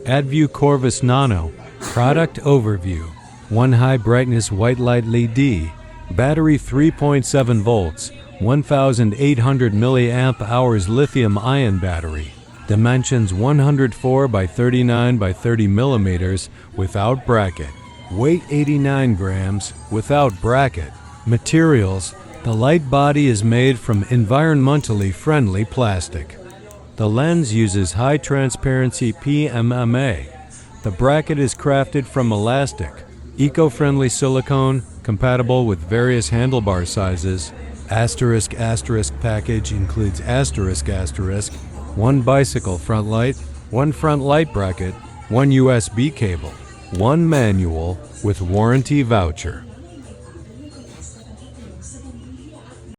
ADDVIEW Corvus Nano. Product overview. 1 high brightness white light LED. Battery 3.7 volts. 1800 milliamp hours lithium ion battery. Dimensions 104 by 39 by 30 millimeters without bracket. Weight 89 grams without bracket. Materials: the light body is made from environmentally friendly plastic. The lens uses high transparency PMMA. The bracket is crafted from elastic, eco-friendly silicone, compatible with various handlebar sizes. *** package includes ***, 1 bicycle front light, 1 front light bracket, 1 USB cable, 1 manual with warranty voucher.